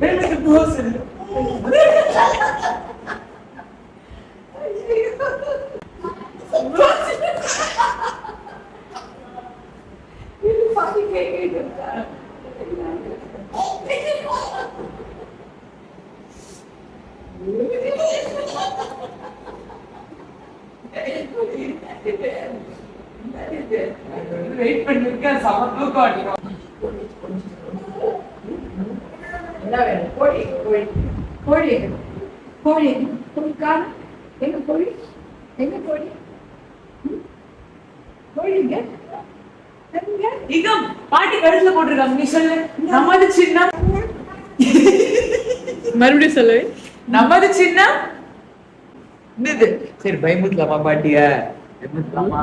எனக்கு தோசை இது பாட்டி கேக்குறா வெயிட் பண்ணிருக்கேன் சமத்து காட்டிடும் என்ன வேணும் கோழி கோழி கோழி கோழி கோழிக்கான எங்க கோழி எங்க கோழி கோழிங்க இங்க பாட்டி கழுத்துல போட்டிருக்காங்க நீ சொல்லு நமது சின்னம் மறுபடியும் சொல்லவே நமது சின்னம் இது சரி பயமுத்தலாமா பாட்டிய பயமுத்தலாமா